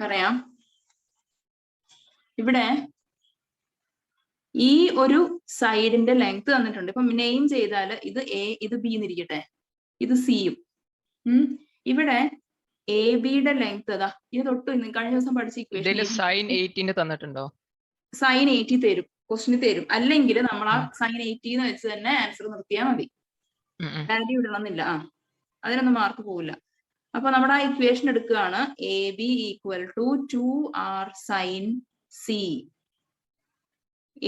പറയാം. ഇവിടെ ഈ ഒരു സൈഡിന്റെ ലെങ്ത് തന്നിട്ടുണ്ട്. ഇപ്പൊ നെയിം ചെയ്താൽ ഇത് എ, ഇത് ബി എന്നിരിക്കട്ടെ, ഇത് സിയും. ഇവിടെ എ ബിയുടെ ലെങ്ത് അതാ ഇത് തൊട്ട് കഴിഞ്ഞ ദിവസം പഠിച്ച ഇക്വേഷൻ സൈൻ 18 തന്നിട്ടുണ്ടോ? സൈൻ 80 തരും, ക്വസ്റ്റിന് തരും. അല്ലെങ്കിൽ നമ്മൾ ആ സൈൻ 80 എന്ന് വെച്ച് തന്നെ ആൻസർ നിർത്തിയാൽ മതി, വാല്യൂ ഇടണമെന്നില്ല. അതിനൊന്നും മാർക്ക് പോവില്ല. അപ്പൊ നമ്മുടെ ആ ഇക്വേഷൻ എടുക്കുകയാണ്. A B equal to 2r sine C.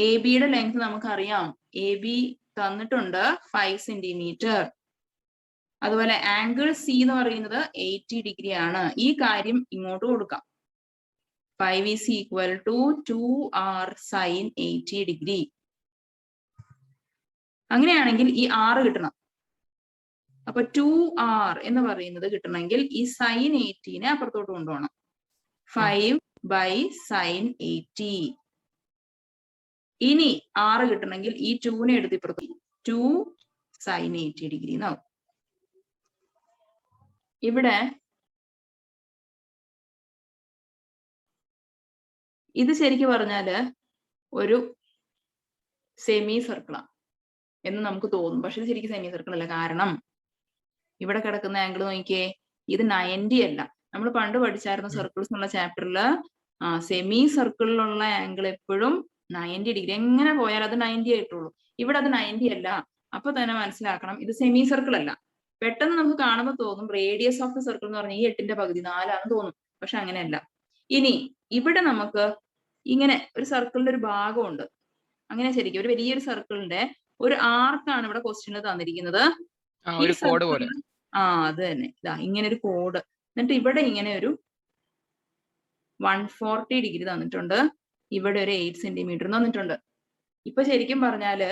A ബിയുടെ ലെങ്ത് നമുക്കറിയാം, എ ബി തന്നിട്ടുണ്ട് 5 സെന്റിമീറ്റർ. അതുപോലെ ആംഗിൾ സി എന്ന് പറയുന്നത് 80 ഡിഗ്രി ആണ്. ഈ കാര്യം ഇങ്ങോട്ട് കൊടുക്കാം. 5 is equal to 2r sin 80 degree. അങ്ങനെയാണെങ്കിൽ ഈ r കിട്ടണം. അപ്പൊ 2r എന്ന് പറയുന്നത് കിട്ടണമെങ്കിൽ ഈ സൈൻ 80 അപ്പുറത്തോട്ട് കൊണ്ടുപോകണം. 5 by sin 80. ഇനി r കിട്ടണമെങ്കിൽ ഈ 2 എടുത്ത് ഇപ്പുറത്ത് 2 sin 80 ഡിഗ്രി എന്നാവും. ഇവിടെ ഇത് ശരിക്കും പറഞ്ഞാല് ഒരു സെമി സർക്കിളാണ് എന്ന് നമുക്ക് തോന്നും. പക്ഷെ ഇത് ശരിക്കും സെമി സർക്കിൾ അല്ല. കാരണം ഇവിടെ കിടക്കുന്ന ആംഗിൾ നോക്കിയേ, ഇത് 90 അല്ല. നമ്മൾ പണ്ട് പഠിച്ചായിരുന്നു സർക്കിൾസ് എന്നുള്ള ചാപ്റ്ററിൽ, സെമി സർക്കിളിലുള്ള ആംഗിൾ എപ്പോഴും 90 ഡിഗ്രി. എങ്ങനെ പോയാലും അത് 90 ആയിട്ടുള്ളൂ. ഇവിടെ അത് 90 അല്ല. അപ്പൊ തന്നെ മനസ്സിലാക്കണം ഇത് സെമി സർക്കിൾ അല്ല. പെട്ടെന്ന് നമുക്ക് കാണുമ്പോൾ തോന്നും റേഡിയസ് ഓഫ് ദ സർക്കിൾ എന്ന് പറഞ്ഞാൽ ഈ 8ന്റെ പകുതി 4 തോന്നും. പക്ഷെ അങ്ങനെയല്ല. ഇനി ഇവിടെ നമുക്ക് ഇങ്ങനെ ഒരു സർക്കിളിന്റെ ഒരു ഭാഗമുണ്ട്. അങ്ങനെ ശരിക്കും ഒരു വലിയൊരു സർക്കിളിന്റെ ഒരു ആർക്കാണ് ഇവിടെ ക്വസ്റ്റ്യനിൽ തന്നിരിക്കുന്നത്. അത് തന്നെ, ഇതാ ഇങ്ങനെ ഒരു കോഡ്. എന്നിട്ട് ഇവിടെ ഇങ്ങനെ ഒരു 140 ഡിഗ്രി തന്നിട്ടുണ്ട്. ഇവിടെ ഒരു 8 സെന്റിമീറ്റർ തന്നിട്ടുണ്ട്. ഇപ്പൊ ശരിക്കും പറഞ്ഞാല്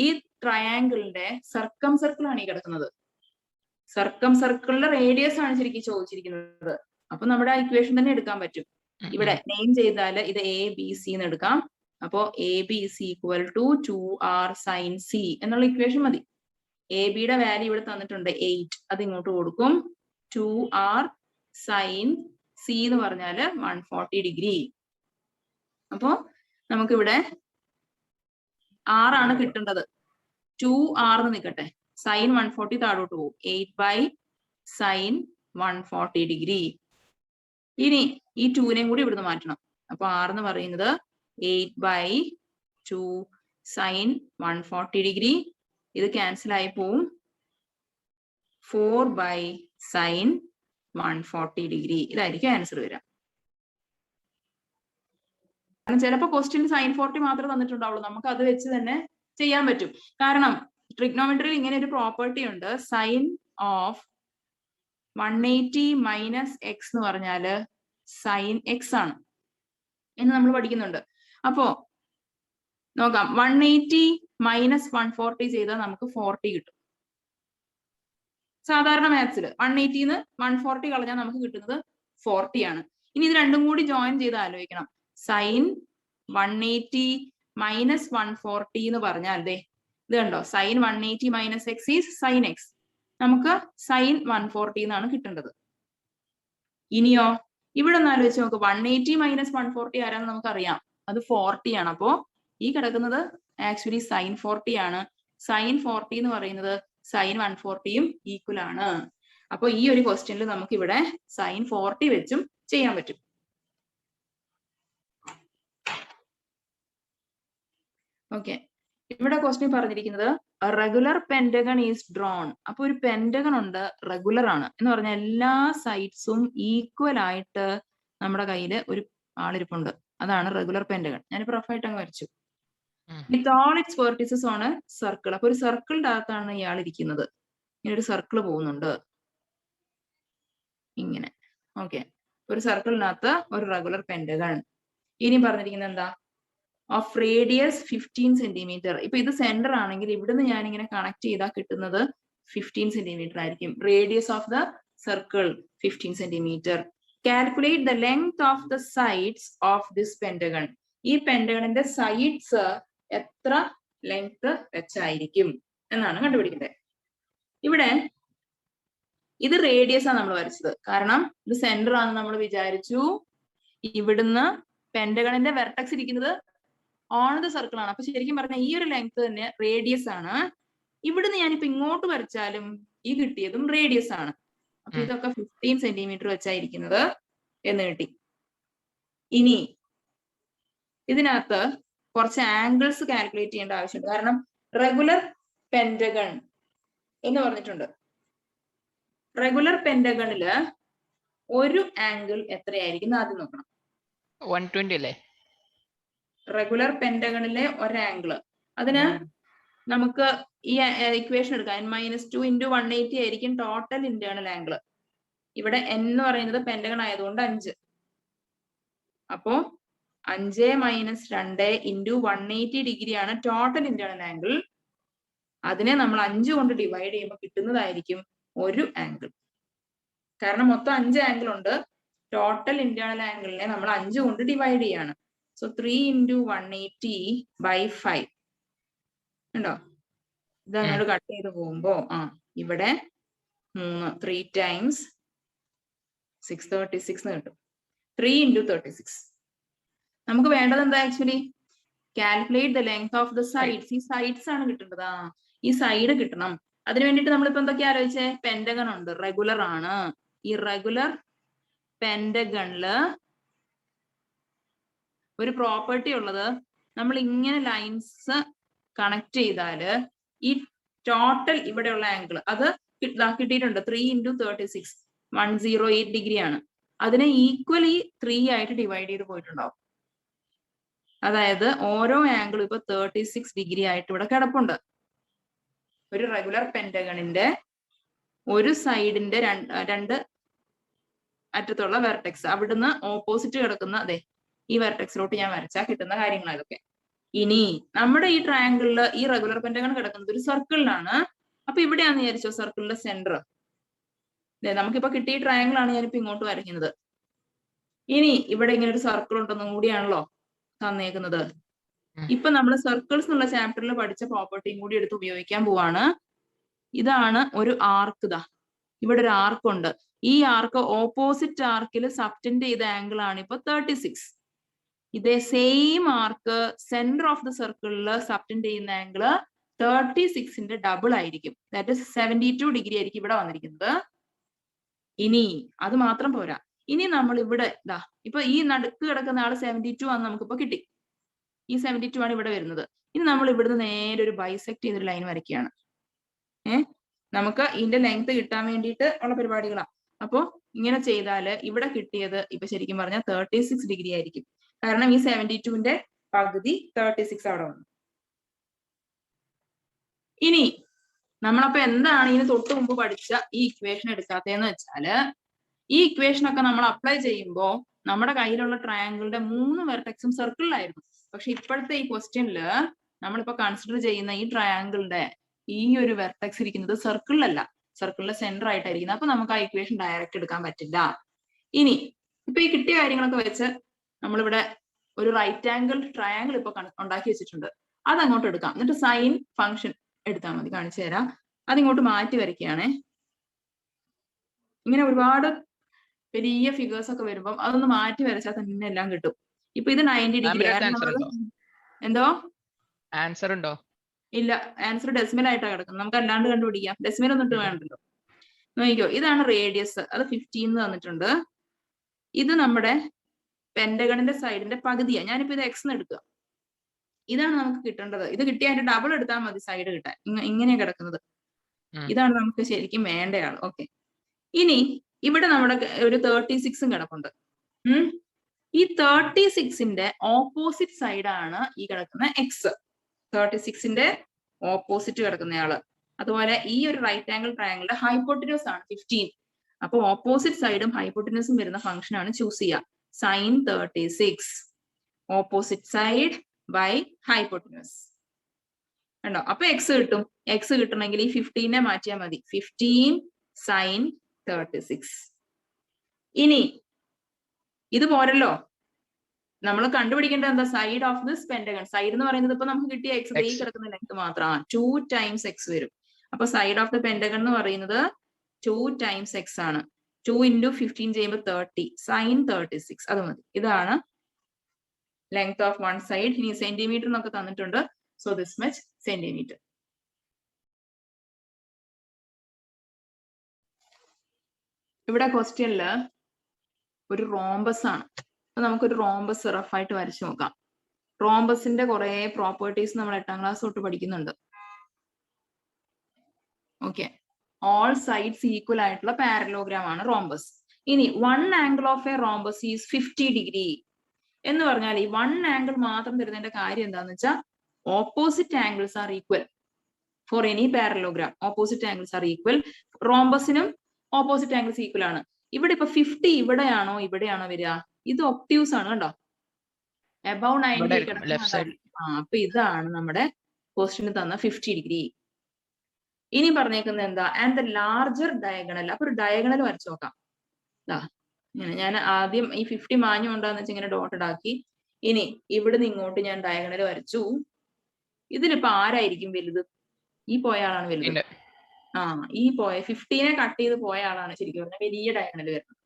ഈ ട്രയാങ്കിളിന്റെ സർക്കം സർക്കിളാണ് ഈ കിടക്കുന്നത്. സർക്കം സർക്കിളിന്റെ റേഡിയസ് ആണ് ശരിക്കും ചോദിച്ചിരിക്കുന്നത്. അപ്പൊ നമ്മുടെ ആ ഇക്വേഷൻ തന്നെ എടുക്കാൻ പറ്റും. ഇവിടെ നെയിം ചെയ്താൽ ഇത് എ ബി സി എന്ന് എടുക്കാം. അപ്പോ A B is equal to 2r sine C എന്നുള്ള ഇക്വേഷൻ മതി. എ ബിയുടെ വാല്യൂ ഇവിടെ തന്നിട്ടുണ്ട് 8, അത് ഇങ്ങോട്ട് കൊടുക്കും. 2r സൈൻ സി എന്ന് പറഞ്ഞാല് 140 ഡിഗ്രി. അപ്പോ നമുക്കിവിടെ r ആണ് കിട്ടേണ്ടത്. 2r എന്ന് നിൽക്കട്ടെ, സൈൻ 140 താഴോട്ട് പോകും. 8 by സൈൻ 140 ഡിഗ്രി. ഇനി ഈ 2നെയും കൂടി ഇവിടുന്ന് മാറ്റണം. അപ്പൊ r എന്ന് പറയുന്നത് 8 by 2 സൈൻ 140 ഡിഗ്രി. ഇത് ക്യാൻസൽ ആയി പോവും. 4 by സൈൻ 140 ഡിഗ്രി. ഇതായിരിക്കും ആൻസർ വരിക. കാരണം ചിലപ്പോൾ ക്വസ്റ്റ്യൻ സൈൻ 40 മാത്രമേ തന്നിട്ടുണ്ടാവുള്ളൂ. നമുക്ക് അത് വെച്ച് തന്നെ ചെയ്യാൻ പറ്റും. കാരണം ട്രിഗ്നോമെട്രിയിൽ ഇങ്ങനെ ഒരു പ്രോപ്പർട്ടി ഉണ്ട്. സൈൻ ഓഫ് 180 മൈനസ് എക്സ് എന്ന് പറഞ്ഞാല് സൈൻ എക്സ് ആണ് എന്ന് നമ്മൾ പഠിക്കുന്നുണ്ട്. അപ്പോ നോക്കാം, 180 മൈനസ് 140 ചെയ്താൽ നമുക്ക് 40 കിട്ടും. സാധാരണ മാത്സിൽ 180ന്ന് 140 കളഞ്ഞാൽ നമുക്ക് കിട്ടുന്നത് 40 ആണ്. ഇനി ഇത് രണ്ടും കൂടി ജോയിൻ ചെയ്ത് ആലോചിക്കണം. സൈൻ 180 മൈനസ് 140 എന്ന് പറഞ്ഞാൽ ദേ ഇത് കണ്ടോ, sine 180 minus x is sine x. നമുക്ക് സൈൻ 140 എന്നാണ് കിട്ടേണ്ടത്. ഇനിയോ ഇവിടെ ഒന്ന് ആലോചിച്ച് നോക്ക്, 180 മൈനസ് 140 ആരാന്ന് നമുക്കറിയാം, അത് 40 ആണ്. അപ്പോ ഈ കിടക്കുന്നത് ആക്ച്വലി സൈൻ 40 ആണ്. സൈൻ 40 എന്ന് പറയുന്നത് സൈൻ 140യും ഈക്വൽ ആണ്. അപ്പൊ ഈ ഒരു ക്വസ്റ്റ്യനിൽ നമുക്ക് ഇവിടെ സൈൻ 40 വെച്ചും ചെയ്യാൻ പറ്റും. ഓക്കെ, ഇവിടെ ക്വസ്റ്റ്യൻ പറഞ്ഞിരിക്കുന്നത് റെഗുലർ പെന്റഗൺ ഈസ് ഡ്രോൺ. അപ്പൊ ഒരു പെന്റഗൺ ഉണ്ട്, റെഗുലർ ആണ് എന്ന് പറഞ്ഞാൽ എല്ലാ സൈഡ്സും ഈക്വൽ ആയിട്ട് നമ്മുടെ കയ്യിൽ ഒരു ആളിരിപ്പുണ്ട്. അതാണ് റെഗുലർ പെന്റഗൺ. ഞാനിപ്പോ റഫായിട്ട് അങ്ങ് വരച്ചു. With all it's vertices on A circle. അപ്പൊ ഒരു സർക്കിളിന്റെ അകത്താണ് ഇയാൾ ഇരിക്കുന്നത്. ഇങ്ങനെ ഒരു സർക്കിൾ പോകുന്നുണ്ട് ഇങ്ങനെ. ഓക്കെ, ഒരു സർക്കിളിനകത്ത് ഒരു റെഗുലർ പെന്റഗൺ. ഇനി പറഞ്ഞിരിക്കുന്നത് എന്താ, ഓഫ് റേഡിയസ് 15 സെന്റിമീറ്റർ. ഇപ്പൊ ഇത് സെന്റർ ആണെങ്കിൽ ഇവിടുന്ന് ഞാൻ ഇങ്ങനെ കണക്ട് ചെയ്താൽ കിട്ടുന്നത് 15 സെന്റിമീറ്റർ ആയിരിക്കും. Radius of the circle 15 centimetre. Calculate the length of the sides of this pentagon. ഈ പെന്റഗണിന്റെ സൈഡ്സ് എത്ര ലെങ്ത് വെച്ചായിരിക്കും എന്നാണ് കണ്ടുപിടിക്കേണ്ടത്. ഇവിടെ ഇത് റേഡിയസ് ആണ് നമ്മൾ വരച്ചത്. കാരണം ഇത് സെന്റർ ആണെന്ന് നമ്മൾ വിചാരിച്ചു. ഇവിടുന്ന് പെന്റഗണിന്റെ വെർട്ടെക്സ് ഇരിക്കുന്നത് ഓൺ ദ സർക്കിൾ ആണ്. അപ്പൊ ശരിക്കും പറഞ്ഞാൽ ഈ ഒരു ലെങ്ത് തന്നെ റേഡിയസ് ആണ്. ഇവിടുന്ന് ഞാനിപ്പോ ഇങ്ങോട്ട് വരച്ചാലും ഈ കിട്ടിയതും റേഡിയസ് ആണ്. അപ്പൊ ഇതൊക്കെ 15 സെന്റിമീറ്റർ വെച്ചായിരിക്കുന്നത് എന്ന് കിട്ടി. ഇനി ഇതിനകത്ത് കുറച്ച് ആംഗിൾസ് കാൽക്കുലേറ്റ് ചെയ്യേണ്ട ആവശ്യമുണ്ട്. കാരണം റെഗുലർ പെന്റഗൺ എന്ന് പറഞ്ഞിട്ടുണ്ട്. റെഗുലർ പെന്റഗണില് ഒരു ആംഗിൾ എത്രയായിരിക്കും ആദ്യം നോക്കണം. 120 അല്ലേ? റെഗുലർ പെന്റഗണിലെ ഒരു ആംഗിള്, അതിന് നമുക്ക് ഈ ഇക്വേഷൻ എടുക്കാം. n-2 × 180 ആയിരിക്കും ടോട്ടൽ ഇന്റേണൽ ആംഗിള്. ഇവിടെ n എന്ന് പറയുന്നത് പെന്റഗൺ ആയതുകൊണ്ട് 5. അപ്പോ 5 - 2 × 180 ഡിഗ്രി ആണ് ടോട്ടൽ ഇന്റേണൽ ആംഗിൾ. അതിനെ നമ്മൾ 5 കൊണ്ട് ഡിവൈഡ് ചെയ്യുമ്പോൾ കിട്ടുന്നതായിരിക്കും ഒരു ആംഗിൾ. കാരണം മൊത്തം 5 ആംഗിൾ ഉണ്ട്. ടോട്ടൽ ഇന്റേണൽ ആംഗിളിനെ നമ്മൾ 5 കൊണ്ട് ഡിവൈഡ് ചെയ്യാണ്. സോ 3 × 180/5 ഉണ്ടോ? ഇത് അങ്ങോട്ട് കട്ട് ചെയ്ത് പോകുമ്പോ ഇവിടെ 3 times 636 എന്ന് കിട്ടും. 3 × 36. നമുക്ക് വേണ്ടത് എന്താ actually? Calculate the length of the sides. ഈ സൈഡ്സ് ആണ് കിട്ടേണ്ടത്. ഈ സൈഡ് കിട്ടണം. അതിനു വേണ്ടിട്ട് നമ്മളിപ്പോ എന്തൊക്കെയാ ആലോചിച്ചേ? പെന്റഗൺ ഉണ്ട്, റെഗുലർ ആണ്. ഈ റെഗുലർ പെന്റഗണില് ഒരു പ്രോപ്പർട്ടി ഉള്ളത്, നമ്മൾ ഇങ്ങനെ ലൈൻസ് കണക്ട് ചെയ്താല് ഈ ടോട്ടൽ ഇവിടെയുള്ള ആംഗിൾ അത് കിട്ടിയിട്ടുണ്ട്. 3 × 36 108 ഡിഗ്രി ആണ്. അതിനെ ഈക്വലി 3 ആയിട്ട് ഡിവൈഡ് ചെയ്ത് പോയിട്ടുണ്ടാവും. അതായത് ഓരോ ആംഗിളും ഇപ്പൊ 36 ഡിഗ്രി ആയിട്ട് ഇവിടെ കിടപ്പുണ്ട്. ഒരു റെഗുലർ പെന്റഗണിന്റെ ഒരു സൈഡിന്റെ രണ്ട് അറ്റത്തുള്ള വെർട്ടെക്സ്, അവിടുന്ന് ഓപ്പോസിറ്റ് കിടക്കുന്ന അതെ ഈ വെർട്ടെക്സിലോട്ട് ഞാൻ വരച്ചാൽ കിട്ടുന്ന കാര്യങ്ങൾ ഇതൊക്കെ. ഇനി നമ്മുടെ ഈ ട്രയാങ്കിളില് ഈ റെഗുലർ പെന്റഗൺ കിടക്കുന്നത് ഒരു സർക്കിളിലാണ്. അപ്പൊ ഇവിടെയാന്ന് വിചാരിച്ചോ സർക്കിളിന്റെ സെന്റർ. നമുക്കിപ്പോ കിട്ടിയ ട്രയാങ്കിൾ ആണ് ഞാനിപ്പോ ഇങ്ങോട്ട് വരയ്ക്കുന്നത്. ഇനി ഇവിടെ ഇങ്ങനെ ഒരു സർക്കിൾ ഉണ്ടെന്നും കൂടിയാണല്ലോ തന്നേക്കുന്നത്. ഇപ്പൊ നമ്മൾ സർക്കിൾസ് എന്നുള്ള ചാപ്റ്ററിൽ പഠിച്ച പ്രോപ്പർട്ടിയും കൂടി എടുത്ത് ഉപയോഗിക്കാൻ പോവാണ്. ഇതാണ് ഒരു ആർക്ക്. ഇവിടെ ഒരു ആർക്ക് ഉണ്ട്. ഈ ആർക്ക് ഓപ്പോസിറ്റ് ആർക്കിൽ സബ്റ്റൻഡ് ചെയ്ത ആംഗിൾ ആണ് ഇപ്പൊ 36. ഇതേ same arc centre of the സർക്കിളിൽ സബ്റ്റൻഡ് ചെയ്യുന്ന ആംഗിള് 36ന്റെ ഡബിൾ ആയിരിക്കും. ദാറ്റ് ഇസ് 72 ഡിഗ്രി ആയിരിക്കും ഇവിടെ വന്നിരിക്കുന്നത്. ഇനി അത് മാത്രം പോരാ. ഇനി നമ്മൾ ഇവിടെ ഇപ്പൊ ഈ നടുക്ക് കിടക്കുന്ന ആള് 72 ആണെന്ന് നമുക്കിപ്പോ കിട്ടി. ഈ 72 ആണ് ഇവിടെ വരുന്നത്. ഇനി നമ്മൾ ഇവിടുന്ന് നേരെ ഒരു ബൈസെക്ട് ചെയ്തൊരു ലൈൻ വരയ്ക്കുകയാണ്. നമുക്ക് ഇതിന്റെ ലെങ്ത് കിട്ടാൻ വേണ്ടിയിട്ട് ഉള്ള പരിപാടികളാണ്. അപ്പോ ഇങ്ങനെ ചെയ്താല് ഇവിടെ കിട്ടിയത് ഇപ്പൊ ശരിക്കും പറഞ്ഞാൽ 36 ഡിഗ്രി ആയിരിക്കും. കാരണം ഈ 72ന്റെ പകുതി 36 അവിടെ വന്നു. ഇനി നമ്മളപ്പോ എന്താണ് ഇതിന് തൊട്ട് മുമ്പ് പഠിച്ച ഈ ഇക്വേഷൻ എടുക്കാത്തതെന്ന് വെച്ചാല്, ഈ ഇക്വേഷൻ ഒക്കെ നമ്മൾ അപ്ലൈ ചെയ്യുമ്പോൾ നമ്മുടെ കയ്യിലുള്ള ട്രയാങ്കിളിന്റെ 3 വെർട്ടെക്സും സർക്കിളിലായിരുന്നു. പക്ഷെ ഇപ്പോഴത്തെ ഈ ക്വസ്റ്റ്യനില് നമ്മളിപ്പോ കൺസിഡർ ചെയ്യുന്ന ഈ ട്രയാങ്കിളിന്റെ ഈ ഒരു വെർട്ടെക്സ് ഇരിക്കുന്നത് സർക്കിളിലല്ല, സർക്കിളിന്റെ സെന്റർ ആയിട്ടായിരിക്കുന്നത്. അപ്പൊ നമുക്ക് ആ ഇക്വേഷൻ ഡയറക്റ്റ് എടുക്കാൻ പറ്റില്ല. ഇനി ഇപ്പൊ ഈ കിട്ടിയ കാര്യങ്ങളൊക്കെ വെച്ച് നമ്മളിവിടെ ഒരു റൈറ്റ് ആംഗിൾ ട്രയാങ്കിൾ ഇപ്പൊ ഉണ്ടാക്കി വെച്ചിട്ടുണ്ട്. അത് അങ്ങോട്ട് എടുക്കാം. എന്നിട്ട് സൈൻ ഫംഗ്ഷൻ എടുത്താൽ മതി. കാണിച്ചു തരാം. അതിങ്ങോട്ട് മാറ്റി വരയ്ക്കുകയാണേ. ഇങ്ങനെ ഒരുപാട് വലിയ ഫിഗേഴ്സ് ഒക്കെ വരുമ്പോൾ അതൊന്ന് മാറ്റി വരച്ചാൽ തന്നെ എല്ലാം കിട്ടും. ഇപ്പൊ ഇത് 90 ഡിഗ്രി. എന്തോ ആൻസർ ഉണ്ടോ? ഇല്ല, ആൻസർ ഡെസിമൽ ആയിട്ടാണ് കിടക്കുന്നത്. നമുക്ക് അല്ലാണ്ട് കണ്ടുപിടിക്കാം. ഡെസിമൽ ഒന്നും ഇട്ട് വേണ്ടല്ലോ. നോക്കിക്കോ, ഇതാണ് റേഡിയസ്. അത് 15 തന്നിട്ടുണ്ട്. ഇത് നമ്മുടെ പെന്റഗണിന്റെ സൈഡിന്റെ പകുതിയാണ്. ഞാനിപ്പോ ഇത് എക്സ് എടുക്കുക. ഇതാണ് നമുക്ക് കിട്ടേണ്ടത്. ഇത് കിട്ടിയ അതിന്റെ ഡബിൾ എടുത്താൽ മതി സൈഡ് കിട്ടാൻ. ഇങ്ങനെയാ കിടക്കുന്നത്. ഇതാണ് നമുക്ക് ശരിക്കും വേണ്ടയാള്. ഓക്കെ. ഇനി ഇവിടെ നമ്മുടെ ഒരു 36 കിടപ്പുണ്ട്. ഈ 36ന്റെ ഓപ്പോസിറ്റ് സൈഡാണ് ഈ കിടക്കുന്ന എക്സ്. 36ന്റെ ഓപ്പോസിറ്റ് കിടക്കുന്നയാള്. അതുപോലെ ഈ ഒരു റൈറ്റ് ആംഗിൾ ട്രയാങ്കിളിന്റെ ഹൈപ്പോട്ടിനസ് ആണ് 15. അപ്പൊ ഓപ്പോസിറ്റ് സൈഡും ഹൈപ്പോട്ടിനസും വരുന്ന ഫംഗ്ഷൻ ആണ് ചൂസ് ചെയ്യുക. Sine 36 opposite side by hypotenuse ഉണ്ടോ? അപ്പൊ എക്സ് കിട്ടും. എക്സ് കിട്ടണമെങ്കിൽ ഈ 15നെ മാറ്റിയാൽ മതി. 15 സൈൻ 36. ഇനി ഇത് പോരല്ലോ, നമ്മൾ കണ്ടുപിടിക്കേണ്ടത് എന്താ? Side of this pentagon. Side എന്ന് പറയുന്നത് ഇപ്പൊ നമുക്ക് കിട്ടിയ എക്സ് ഈ കിടക്കുന്ന ലെങ്ത് മാത്രമാണ്. 2 times എക്സ് വരും. അപ്പൊ സൈഡ് ഓഫ് ദ പെന്റഗൺ എന്ന് പറയുന്നത് 2 times എക്സ് ആണ്. 2 into 15 ചെയ്യുമ്പോൾ 30 sin 36 അത് മതി. ഇതാണ് ലെങ്ത് ഓഫ് വൺ സൈഡ്. ഇനി സെന്റിമീറ്റർ എന്നൊക്കെ തന്നിട്ടുണ്ട്. So this much centimetre. ഇവിടെ ക്വസ്റ്റ്യനില് ഒരു റോംബസ് ആണ്. അപ്പൊ നമുക്കൊരു റോംബസ് റഫായിട്ട് വരച്ചു നോക്കാം. റോംബസിന്റെ കുറെ പ്രോപ്പർട്ടീസ് നമ്മൾ 8ാം ക്ലാസ് തൊട്ട് പഠിക്കുന്നുണ്ട്. ഓക്കെ, ഓൾ സൈഡ്സ് ഈക്വൽ ആയിട്ടുള്ള പാരലോഗ്രാം ആണ് റോംബസ്. ഇനി 1 angle of A rhombus is 50 degree എന്ന് പറഞ്ഞാൽ ഈ 1 ആംഗിൾ മാത്രം തരുന്നതിന്റെ കാര്യം എന്താന്ന് വെച്ചാൽ opposite angles are equal for any parallelogram. Opposite angles are equal. റോംബസിനും ഓപ്പോസിറ്റ് ആംഗിൾസ് ഈക്വൽ ആണ്. ഇവിടെ ഇപ്പൊ 50 ഇവിടെയാണോ ഇവിടെയാണോ വരിക? ഇത് ഒപ്റ്റ്യൂസ് ആണ് കണ്ടോ, എബവ് 90 കിടക്കുന്ന. അപ്പൊ ഇതാണ് നമ്മുടെ ക്വസ്റ്റ്യന് തന്ന 50 ഡിഗ്രി. ഇനി പറഞ്ഞേക്കുന്നത് എന്താ? And the larger diagonal. അപ്പൊ ഒരു ഡയഗണൽ വരച്ചു നോക്കാം. ഞാൻ ആദ്യം ഈ 50 മാഞ്ഞുകൊണ്ടാന്ന് വെച്ചാൽ ഇങ്ങനെ ഡോട്ടഡ് ആക്കി. ഇനി ഇവിടുന്ന് ഇങ്ങോട്ട് ഞാൻ ഡയഗണൽ വരച്ചു. ഇതിലിപ്പോ ആരായിരിക്കും വലുത്? ഈ പോയ ആളാണ് വലുത്. ഈ പോയ 50നെ കട്ട് ചെയ്ത് പോയ ആളാണ് ശരിക്കും പറഞ്ഞാൽ വലിയ ഡയഗണൽ വരുന്നത്.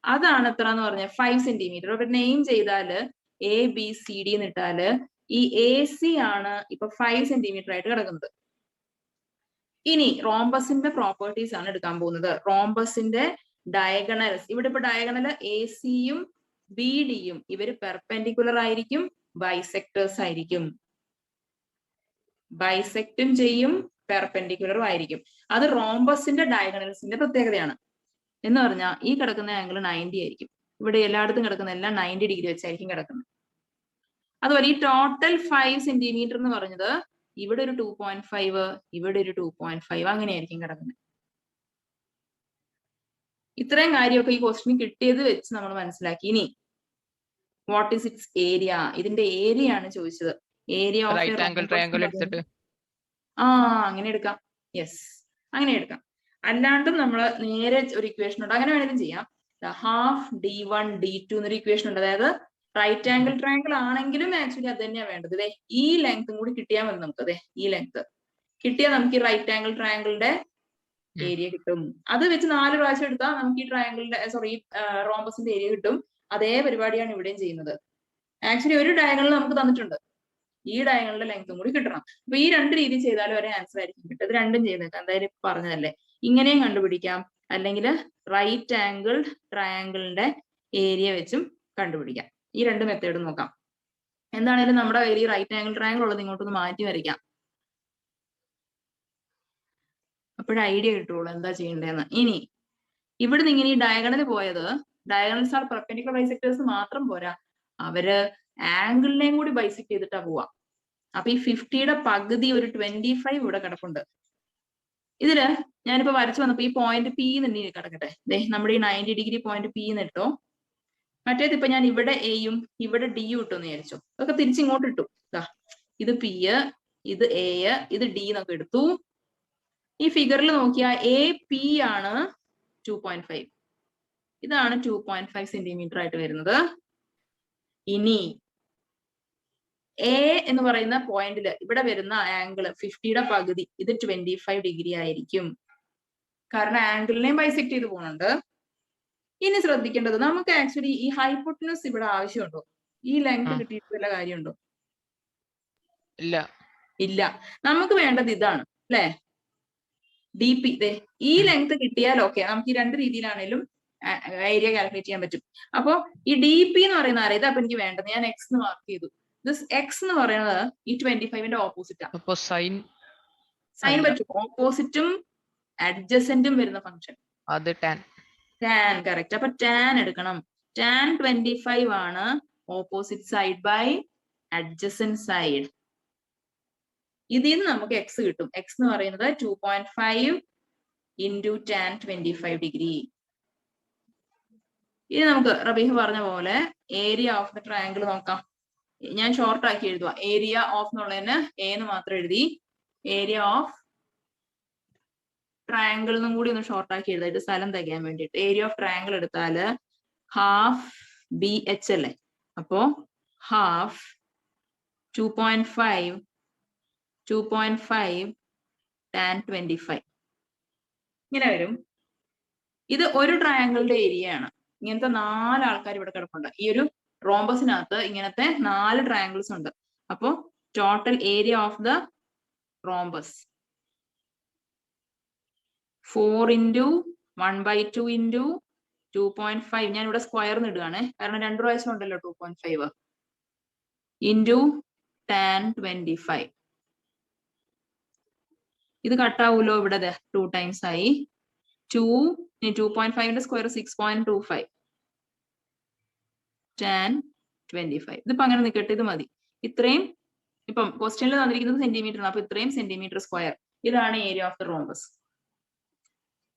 അതാണ് എത്ര എന്ന് പറഞ്ഞാൽ 5 സെന്റിമീറ്റർ. ഒരു നെയിം ചെയ്താല് ABCD എന്നിട്ടാല് ഈ AC ആണ് ഇപ്പൊ 5 സെന്റിമീറ്റർ ആയിട്ട് കിടക്കുന്നത്. ഇനി റോംബസിന്റെ പ്രോപ്പർട്ടീസ് ആണ് എടുക്കാൻ പോകുന്നത്. റോംബസിന്റെ ഡയഗണൽസ്. ഇവിടെ ഇപ്പൊ ഡയഗണൽ AC-യും BD-യും ഇവര് പെർപെൻഡിക്കുലർ ആയിരിക്കും, ബൈസെക്ടേഴ്സ് ആയിരിക്കും. ബൈസെക്റ്റും ചെയ്യും, പെർപെൻഡിക്കുലറും ആയിരിക്കും. അത് റോംബസിന്റെ ഡയഗണൽസിന്റെ പ്രത്യേകതയാണ്. എന്ന് പറഞ്ഞാൽ ഈ കിടക്കുന്ന ആംഗിൾ 90 ആയിരിക്കും. ഇവിടെ എല്ലായിടത്തും കിടക്കുന്ന എല്ലാം 90 ഡിഗ്രി വെച്ചായിരിക്കും കിടക്കുന്നത്. അതുപോലെ ഈ ടോട്ടൽ 5 സെന്റിമീറ്റർ എന്ന് പറഞ്ഞത് ഇവിടെ ഒരു 2.5, ഇവിടെ ഒരു 2.5 അങ്ങനെയായിരിക്കും കിടക്കുന്നത്. ഇത്രയും കാര്യമൊക്കെ ഈ ക്വസ്റ്റ്യൻ കിട്ടിയത് വെച്ച് നമ്മൾ മനസ്സിലാക്കി. ഇനി വാട്ട് ഈസ് ഇറ്റ്സ് ഏരിയ? ഇതിന്റെ ഏരിയ ആണ് ചോദിച്ചത്. Area of right angle triangle എടുത്തിട്ട് അങ്ങനെ എടുക്കാം. യെസ്, അങ്ങനെ എടുക്കാം. അല്ലാണ്ടും നമ്മൾ നേരെ ഒരു ഇക്വേഷൻ ഉണ്ട്, അങ്ങനെ വേണമെങ്കിലും ചെയ്യാം. ഹാഫ് D1 D2 എന്നൊരു ഇക്വേഷൻ ഉണ്ട്. അതായത് റൈറ്റ് ആംഗിൾ ട്രയാങ്കിൾ ആണെങ്കിലും ആക്ച്വലി അത് തന്നെയാണ് വേണ്ടത്. അതെ, ഈ ലെങ്ത്തും കൂടി കിട്ടിയാൽ മതി നമുക്ക്. അതെ, ഈ ലെങ്ത് കിട്ടിയാൽ നമുക്ക് ഈ റൈറ്റ് ആംഗിൾ ട്രയാങ്കിളിന്റെ ഏരിയ കിട്ടും. അത് വെച്ച് 4 പ്രാവശ്യം എടുത്താൽ നമുക്ക് ഈ ട്രയാങ്കിളിന്റെ ഈ റോംബസിന്റെ ഏരിയ കിട്ടും. അതേ പരിപാടിയാണ് ഇവിടെയും ചെയ്യുന്നത്. ആക്ച്വലി ഒരു ഡയഗണൽ നമുക്ക് തന്നിട്ടുണ്ട്, ഈ ഡയഗണലിന്റെ ലെങ്ത്തും കൂടി കിട്ടണം. അപ്പൊ ഈ 2 രീതി ചെയ്താലും ഒരേ ആൻസർ ആയിരിക്കും കിട്ടും. ഇത് രണ്ടും ചെയ്യുന്നത് എന്തായാലും പറഞ്ഞതല്ലേ. ഇങ്ങനെയും കണ്ടുപിടിക്കാം, അല്ലെങ്കിൽ റൈറ്റ് ആംഗിൾ ട്രയാങ്കിളിന്റെ ഏരിയ വെച്ചും കണ്ടുപിടിക്കാം. ഈ 2 മെത്തേഡും നോക്കാം. എന്താണേലും നമ്മുടെ കയ്യിൽ ഈ റൈറ്റ് ആംഗിൾ ട്രയാങ്കിൾ ഉള്ളത് ഇങ്ങോട്ടൊന്ന് മാറ്റി വരയ്ക്കാം. അപ്പോഴേ ഐഡിയ കിട്ടുള്ളൂ എന്താ ചെയ്യേണ്ടതെന്ന്. ഇനി ഇവിടുന്ന് ഇങ്ങനെ ഈ ഡയഗണൽ പോയത്, ഡയഗണൽസ് ആർ പെർപെൻഡിക്കുലർ ബൈസെക്ടേഴ്സ് മാത്രം പോരാ, അവര് ആംഗിളിനെയും കൂടി ബൈസെക്ട് ചെയ്തിട്ടാ പോവാ. അപ്പൊ ഈ 50യുടെ പകുതി ഒരു 25 ഇവിടെ കിടപ്പുണ്ട്. ഇതില് ഞാനിപ്പോ വരച്ചു വന്നപ്പോ ഈ പോയിന്റ് P എന്ന് കിടക്കട്ടെ. നമ്മുടെ ഈ 90 ഡിഗ്രി പോയിന്റ് P എന്ന് ഇട്ടോ. മറ്റേത് ഇപ്പൊ ഞാൻ ഇവിടെ എയും ഇവിടെ ഡിയും ഇട്ടോന്ന് വിചാരിച്ചു. അതൊക്കെ തിരിച്ചിങ്ങോട്ട് ഇട്ടു. ഇത് P, ഇത് A, ഇത് D എന്നൊക്കെ എടുത്തു. ഈ ഫിഗറിൽ നോക്കിയാൽ AP ആണ് 2.5. ഇതാണ് 2.5 സെന്റിമീറ്റർ ആയിട്ട് വരുന്നത്. ഇനി A എന്ന് പറയുന്ന പോയിന്റിൽ ഇവിടെ വരുന്ന ആംഗിൾ 50യുടെ പകുതി, ഇത് 25 ഡിഗ്രി ആയിരിക്കും. കാരണം ആംഗിളിനെയും ബൈസെക്ട് ചെയ്ത് പോകുന്നുണ്ട്. ഇനി ശ്രദ്ധിക്കേണ്ടത്, നമുക്ക് ആക്ച്വലി ഈ ഹൈപ്പോട്ടനസ് ഇവിടെ ആവശ്യമുണ്ടോ? ഈ ലെങ്ത് കിട്ടിയിട്ട് വല്ല കാര്യമുണ്ടോ? ഇല്ല. നമുക്ക് വേണ്ടത് ഇതാണ് അല്ലെ, DP. ഈ ലെങ്ത് കിട്ടിയാൽ ഓക്കെ, നമുക്ക് ഈ 2 രീതിയിലാണേലും ഏരിയ കാൽക്കുലേറ്റ് ചെയ്യാൻ പറ്റും. അപ്പൊ ഈ DP എന്ന് പറയുന്ന ആരെ, ഇതാ എനിക്ക് വേണ്ടത്. ഞാൻ X എന്ന് മാർക്ക് ചെയ്തു. X എന്ന് പറയുന്നത് ഈ 25ന്റെ ഓപ്പോസിറ്റ് ആണ്. അപ്പൊ സൈൻ പറ്റും. ഓപ്പോസിറ്റും അഡ്ജസന്റും വരുന്ന ഫംഗ്ഷൻ അത് ടാൻ. കറക്റ്റ്. അപ്പൊ ടാൻ എടുക്കണം. ടാൻ 25 ആണ് opposite side by adjacent side. ഇതിൽ നിന്ന് നമുക്ക് X കിട്ടും. X എന്ന് പറയുന്നത് 2.5 into tan 25 ഡിഗ്രി. ഇനി നമുക്ക് റബീഹ് പറഞ്ഞ പോലെ ഏരിയ ഓഫ് ദ ട്രയാങ്കിൾ നോക്കാം. ഞാൻ ഷോർട്ട് ആക്കി എഴുതുക. ഏരിയ ഓഫ് എന്നുള്ളതിന് A എന്ന് മാത്രം എഴുതി. ഏരിയ ഓഫ് ട്രയാങ്കിൾ എന്നും കൂടി ഒന്ന് ഷോർട്ട് ആക്കി എഴുതാം, ഇത് സ്ഥലം തികയാൻ വേണ്ടിയിട്ട്. ഏരിയ ഓഫ് ട്രയാങ്കിൾ എടുത്താല് ഹാഫ് BH അല്ലേ, അപ്പോ ഹാഫ് 2.5 tan 25 ഇങ്ങനെ വരും. ഇത് ഒരു ട്രയാങ്കിളിന്റെ ഏരിയ ആണ്. ഇങ്ങനത്തെ 4 ആൾക്കാർ ഇവിടെ കിടപ്പുണ്ട്. ഈ ഒരു റോംബസിനകത്ത് ഇങ്ങനത്തെ 4 ട്രയാങ്കിൾസ് ഉണ്ട്. അപ്പോ total area of the rhombus 4 into 1/2 into 2.5. ഞാൻ ഇവിടെ സ്ക്വയർ ഇടുകയാണ്, കാരണം 2 പ്രാവശ്യം ഉണ്ടല്ലോ 2.5 into tan 25. ഇത് കട്ടാവൂലോ ഇവിടെ 2 times ആയി. 2.5ന്റെ സ്ക്വയർ 6.25 tan 25. ഇതിപ്പോ അങ്ങനെ നിൽക്കട്ടെ, ഇത് മതി. ഇത്രയും ഇപ്പം ക്വസ്റ്റ്യനിൽ തന്നിരിക്കുന്നത് സെന്റിമീറ്റർ ആണ്, അപ്പൊ ഇത്രയും സെന്റിമീറ്റർ സ്ക്വയർ. ഇതാണ് ഏരിയ ഓഫ് ദ റോംബസ്.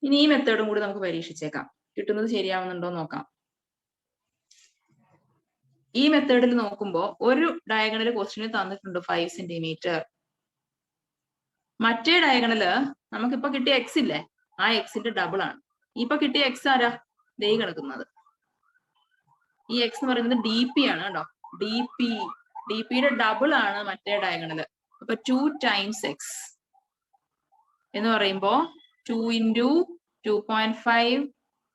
ഇനി ഈ മെത്തേഡും കൂടി നമുക്ക് പരീക്ഷിച്ചേക്കാം, കിട്ടുന്നത് ശരിയാവുന്നുണ്ടോ നോക്കാം. ഈ മെത്തേഡിൽ നോക്കുമ്പോൾ ഒരു ഡയഗണൽ ക്വസ്റ്റ്യനിൽ തന്നിട്ടുണ്ട് 5 സെന്റിമീറ്റർ. മറ്റേ ഡയഗണല് നമുക്കിപ്പോ കിട്ടിയ എക്സ് ഇല്ലേ, ആ എക്സിന്റെ ഡബിൾ ആണ്. ഇപ്പൊ കിട്ടിയ എക്സ് ആരാ, ദേ കിടക്കുന്നത്. ഈ എക്സ് എന്ന് പറയുന്നത് ഡി പി ആണ് കേട്ടോ. ഡി പിയുടെ ഡബിൾ ആണ് മറ്റേ ഡയഗണല്. അപ്പൊ 2 times x എന്ന് പറയുമ്പോ 2 into 2.5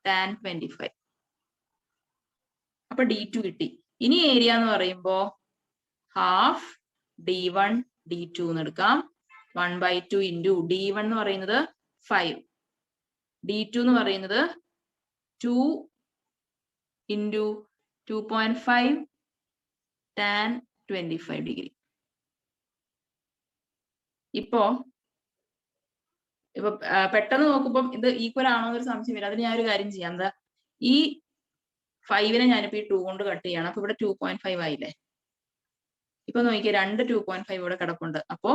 tan 25. അപ്പൊ D2 കിട്ടി. ഇനി ഏരിയ എന്ന് പറയുമ്പോ ഹാഫ് D1 D2 എന്ന് എടുക്കാം. 1/2 into D1 എന്ന് പറയുന്നത് 5, D2 എന്ന് പറയുന്നത് 2 into 2.5 tan 25 degree. ഇപ്പോ പെട്ടെന്ന് നോക്കുമ്പോൾ ഇത് ഈക്വൽ ആണോ എന്നൊരു സംശയം വരും. അതിന് ഞാൻ ഒരു കാര്യം ചെയ്യാം. എന്താ, ഈ 5നെ ഞാനിപ്പോ ഈ 2 കൊണ്ട് കട്ട് ചെയ്യണം. അപ്പൊ ഇവിടെ 2.5 ആയില്ലേ. ഇപ്പൊ നോക്കിയാൽ 2 2.5 ഇവിടെ കിടപ്പുണ്ട്. അപ്പോ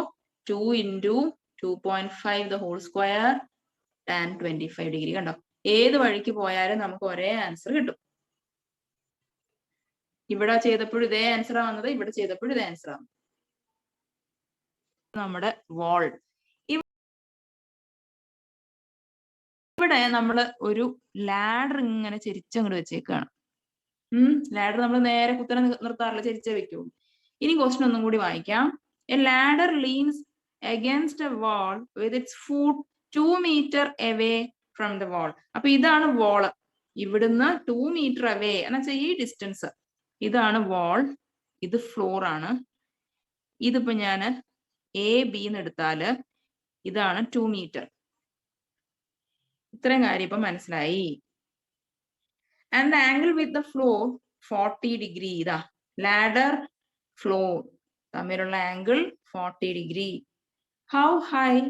2 into 2.5 the whole square tan 25 degree. കണ്ടോ, ഏത് വഴിക്ക് പോയാലും നമുക്ക് ഒരേ ആൻസർ കിട്ടും. ഇവിടെ ചെയ്തപ്പോഴും ഇതേ ആൻസർ വന്നത്, ഇവിടെ ചെയ്തപ്പോഴും ഇതേ ആൻസർ ആണ്. നമ്മുടെ വാൾ ഇവിടെ നമ്മൾ ഒരു ലാഡർ ഇങ്ങനെ ചെരിച്ചങ്ങോട്ട് വെച്ചേക്കാണ്. ലാഡർ നമ്മൾ നേരെ കുത്തനെ നിർത്താറില്ല, ചെരിച്ചേ വെക്കൂ. ഇനി ക്വസ്റ്റ്യൻ ഒന്നും കൂടി വായിക്കാം. A ladder leans against a wall with its foot 2 meter away from the wall. അപ്പൊ ഇതാണ് വാള്. ഇവിടുന്ന് 2 meter away എന്ന് വെച്ചാൽ ഈ ഡിസ്റ്റൻസ്. ഇതാണ് വാൾ, ഇത് ഫ്ലോർ ആണ്. ഇതിപ്പോ ഞാൻ AB എന്ന് എടുത്താല് ഇതാണ് 2 meter. ഇത്രയും കാര്യം ഇപ്പൊ മനസ്സിലായി. And the angle with the floor 40 degree. ഇതാ ladder floor തമ്മിലുള്ള angle 40 degree. How high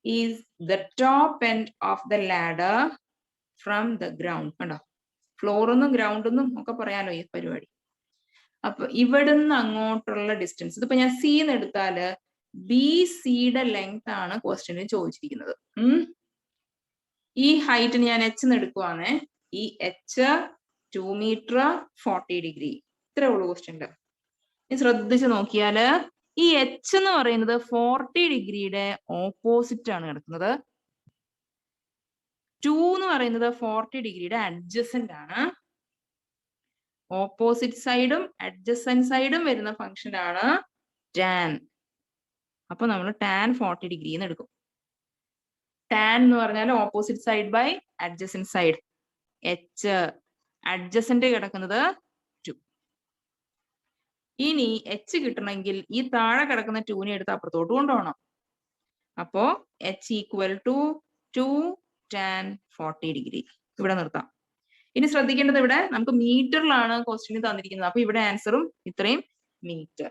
is the top end of the ladder from the ground? കണ്ടോ, ഫ്ലോർ ഒന്നും ഗ്രൗണ്ട് ഒന്നും ഒക്കെ പറയാലോ ഈ പരിപാടി. അപ്പൊ ഇവിടുന്ന് അങ്ങോട്ടുള്ള ഡിസ്റ്റൻസ്, ഇതിപ്പോ ഞാൻ സി എന്ന് എടുത്താല് BCയുടെ ലെങ്ത് ആണ് ക്വസ്റ്റ്യനിൽ ചോദിച്ചിരിക്കുന്നത്. ഈ ഹൈറ്റിന് ഞാൻ H എന്ന് എടുക്കുവാണ്. ഈ H 2 meter 40 degree. ഇത്രേ ഉള്ളൂ ക്വസ്റ്റ്യനില്. ശ്രദ്ധിച്ച് നോക്കിയാല് ഈ H എന്ന് പറയുന്നത് 40 ഡിഗ്രിയുടെ ഓപ്പോസിറ്റ് ആണ് കിടക്കുന്നത്. 2 എന്ന് പറയുന്നത് 40 ഡിഗ്രിയുടെ അഡ്ജസന്റ് ആണ്. ഓപ്പോസിറ്റ് സൈഡും അഡ്ജസന്റ് സൈഡും വരുന്ന ഫംഗ്ഷൻ ആണ് tan. അപ്പൊ നമ്മൾ tan 40 ഡിഗ്രി എന്ന് എടുക്കും. tan എന്ന് പറഞ്ഞാൽ opposite side by adjacent side. H adjacent കിടക്കുന്നത് 2. ഇനി H കിട്ടണമെങ്കിൽ ഈ താഴെ കിടക്കുന്ന 2നെ എടുത്ത് അപ്പുറത്തോട്ട് കൊണ്ടുപോകണം. അപ്പോ H equal to 2 tan 40 degree. ഇവിടെ നിർത്താം. ഇനി ശ്രദ്ധിക്കേണ്ടത്, ഇവിടെ നമുക്ക് മീറ്ററിലാണ് ക്വസ്റ്റ്യൻ തന്നിരിക്കുന്നത്. അപ്പൊ ഇവിടെ ആൻസറും ഇത്രയും മീറ്റർ.